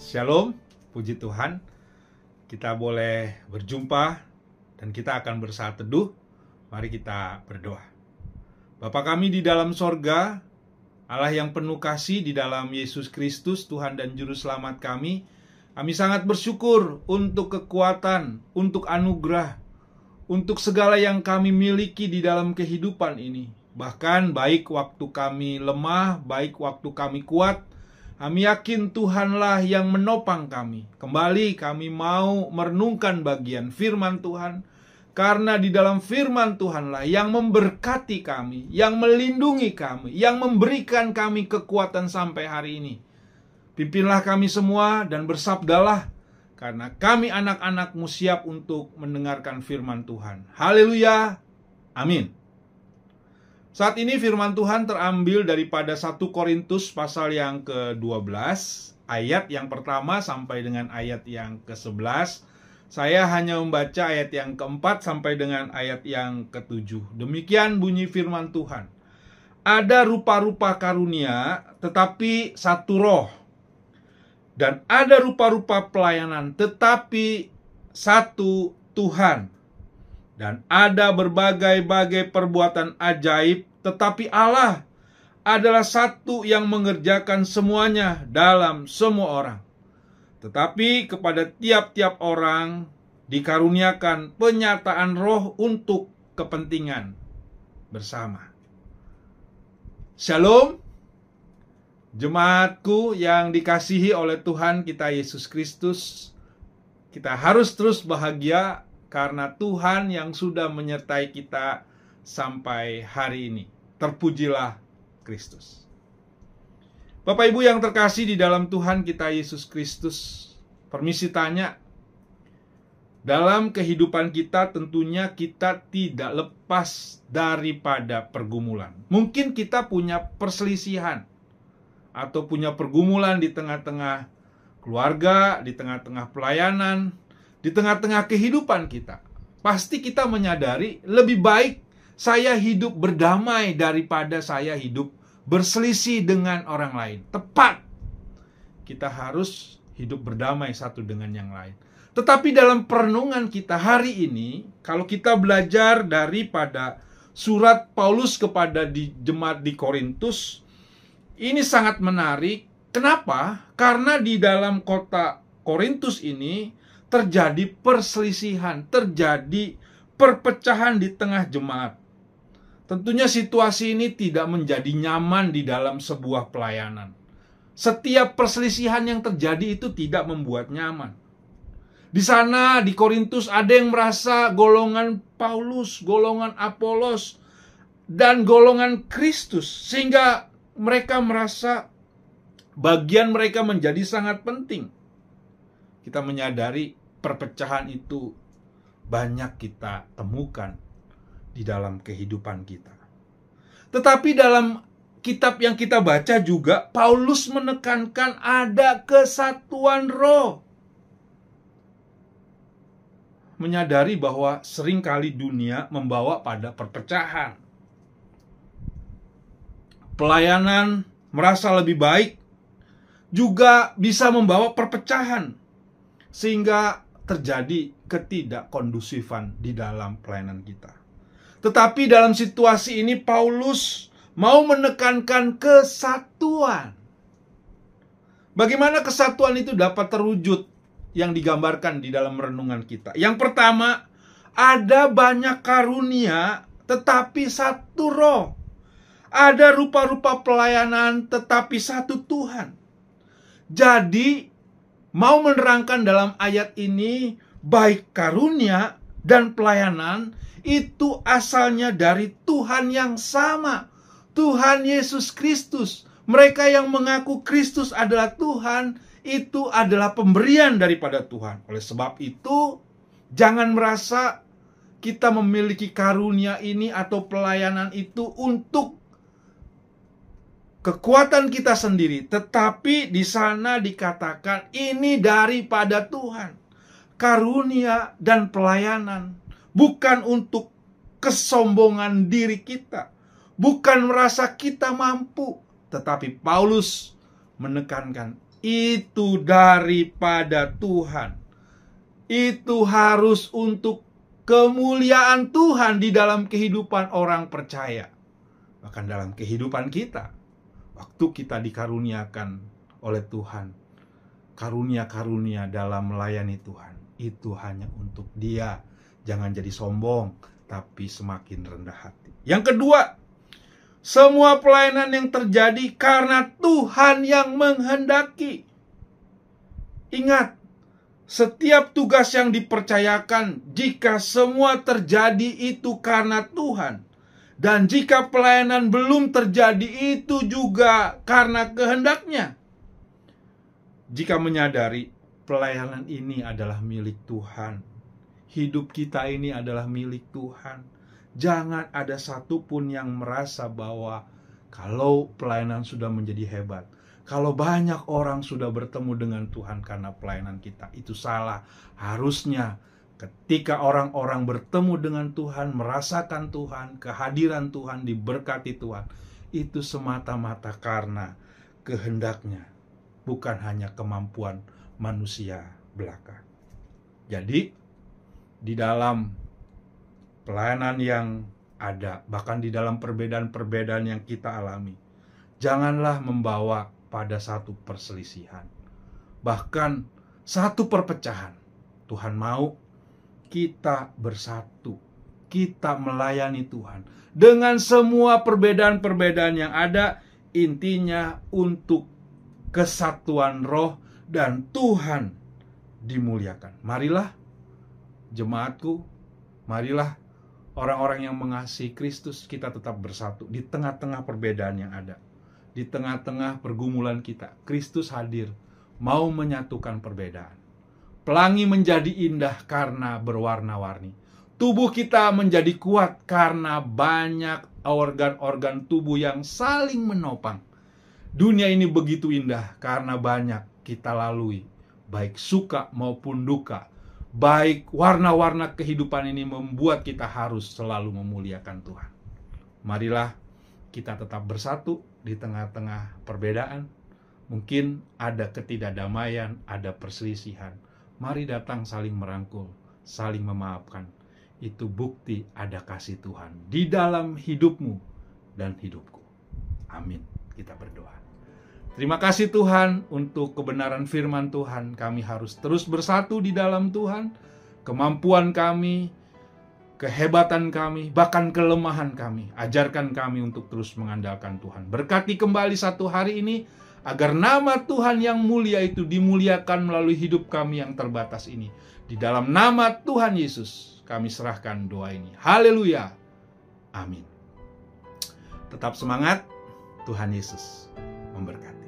Shalom, puji Tuhan. Kita boleh berjumpa dan kita akan bersaat teduh. Mari kita berdoa. Bapa kami di dalam sorga, Allah yang penuh kasih di dalam Yesus Kristus, Tuhan dan Juru Selamat kami sangat bersyukur untuk kekuatan, untuk anugerah, untuk segala yang kami miliki di dalam kehidupan ini. Bahkan baik waktu kami lemah, baik waktu kami kuat, kami yakin Tuhanlah yang menopang kami. Kembali kami mau merenungkan bagian firman Tuhan, karena di dalam firman Tuhanlah yang memberkati kami, yang melindungi kami, yang memberikan kami kekuatan sampai hari ini. Pimpinlah kami semua dan bersabdalah, karena kami anak-anak-Mu siap untuk mendengarkan firman Tuhan. Haleluya, amin. Saat ini firman Tuhan terambil daripada 1 Korintus pasal yang ke-12, ayat yang pertama sampai dengan ayat yang ke-11. Saya hanya membaca ayat yang ke-4 sampai dengan ayat yang ke-7. Demikian bunyi firman Tuhan. Ada rupa-rupa karunia, tetapi satu roh. Dan ada rupa-rupa pelayanan, tetapi satu Tuhan. Dan ada berbagai-bagai perbuatan ajaib, tetapi Allah adalah satu yang mengerjakan semuanya dalam semua orang. Tetapi kepada tiap-tiap orang dikaruniakan penyataan roh untuk kepentingan bersama. Shalom, jemaatku yang dikasihi oleh Tuhan kita Yesus Kristus. Kita harus terus bahagia karena Tuhan yang sudah menyertai kita sampai hari ini. Terpujilah Kristus. Bapak Ibu yang terkasih di dalam Tuhan kita Yesus Kristus, permisi tanya, dalam kehidupan kita tentunya kita tidak lepas daripada pergumulan. Mungkin kita punya perselisihan atau punya pergumulan di tengah-tengah keluarga, di tengah-tengah pelayanan, di tengah-tengah kehidupan kita. Pasti kita menyadari lebih baik saya hidup berdamai daripada saya hidup berselisih dengan orang lain. Tepat. Kita harus hidup berdamai satu dengan yang lain. Tetapi dalam perenungan kita hari ini, kalau kita belajar daripada surat Paulus kepada jemaat di Korintus, ini sangat menarik. Kenapa? Karena di dalam kota Korintus ini terjadi perselisihan, terjadi perpecahan di tengah jemaat. Tentunya situasi ini tidak menjadi nyaman di dalam sebuah pelayanan. Setiap perselisihan yang terjadi itu tidak membuat nyaman. Di sana di Korintus ada yang merasa golongan Paulus, golongan Apolos, dan golongan Kristus, sehingga mereka merasa bagian mereka menjadi sangat penting. Kita menyadari perpecahan itu banyak kita temukan di dalam kehidupan kita. Tetapi dalam kitab yang kita baca juga, Paulus menekankan ada kesatuan roh. Menyadari bahwa seringkali dunia membawa pada perpecahan. Pelayanan merasa lebih baik juga bisa membawa perpecahan, sehingga terjadi ketidakkondusifan di dalam pelayanan kita. Tetapi dalam situasi ini Paulus mau menekankan kesatuan. Bagaimana kesatuan itu dapat terwujud yang digambarkan di dalam renungan kita? Yang pertama, ada banyak karunia tetapi satu roh. Ada rupa-rupa pelayanan tetapi satu Tuhan. Jadi mau menerangkan dalam ayat ini, baik karunia dan pelayanan itu asalnya dari Tuhan yang sama, Tuhan Yesus Kristus. Mereka yang mengaku Kristus adalah Tuhan, itu adalah pemberian daripada Tuhan. Oleh sebab itu, jangan merasa kita memiliki karunia ini atau pelayanan itu untuk kekuatan kita sendiri, tetapi di sana dikatakan ini daripada Tuhan. Karunia dan pelayanan bukan untuk kesombongan diri kita, bukan merasa kita mampu, tetapi Paulus menekankan itu daripada Tuhan. Itu harus untuk kemuliaan Tuhan di dalam kehidupan orang percaya. Bahkan dalam kehidupan kita, waktu kita dikaruniakan oleh Tuhan, karunia-karunia dalam melayani Tuhan, itu hanya untuk Dia. Jangan jadi sombong, tapi semakin rendah hati. Yang kedua, semua pelayanan yang terjadi karena Tuhan yang menghendaki. Ingat, setiap tugas yang dipercayakan, jika semua terjadi itu karena Tuhan. Dan jika pelayanan belum terjadi, itu juga karena kehendaknya. Jika menyadari pelayanan ini adalah milik Tuhan, hidup kita ini adalah milik Tuhan, jangan ada satupun yang merasa bahwa kalau pelayanan sudah menjadi hebat, kalau banyak orang sudah bertemu dengan Tuhan karena pelayanan kita, itu salah. Harusnya ketika orang-orang bertemu dengan Tuhan, merasakan Tuhan, kehadiran Tuhan, diberkati Tuhan, itu semata-mata karena kehendaknya, bukan hanya kemampuan manusia belaka. Jadi, di dalam pelayanan yang ada, bahkan di dalam perbedaan-perbedaan yang kita alami, janganlah membawa pada satu perselisihan, bahkan satu perpecahan. Tuhan mau kita bersatu, kita melayani Tuhan dengan semua perbedaan-perbedaan yang ada, intinya untuk kesatuan roh dan Tuhan dimuliakan. Marilah jemaatku, marilah orang-orang yang mengasihi Kristus, kita tetap bersatu di tengah-tengah perbedaan yang ada. Di tengah-tengah pergumulan kita, Kristus hadir, mau menyatukan perbedaan. Pelangi menjadi indah karena berwarna-warni. Tubuh kita menjadi kuat karena banyak organ-organ tubuh yang saling menopang. Dunia ini begitu indah karena banyak kita lalui, baik suka maupun duka. Baik warna-warna kehidupan ini membuat kita harus selalu memuliakan Tuhan. Marilah kita tetap bersatu di tengah-tengah perbedaan. Mungkin ada ketidakdamaian, ada perselisihan. Mari datang saling merangkul, saling memaafkan. Itu bukti ada kasih Tuhan di dalam hidupmu dan hidupku. Amin. Kita berdoa. Terima kasih Tuhan untuk kebenaran firman Tuhan. Kami harus terus bersatu di dalam Tuhan. Kemampuan kami, kehebatan kami, bahkan kelemahan kami, ajarkan kami untuk terus mengandalkan Tuhan. Berkati kembali satu hari ini, agar nama Tuhan yang mulia itu dimuliakan melalui hidup kami yang terbatas ini. Di dalam nama Tuhan Yesus, kami serahkan doa ini. Haleluya. Amin. Tetap semangat. Tuhan Yesus memberkati.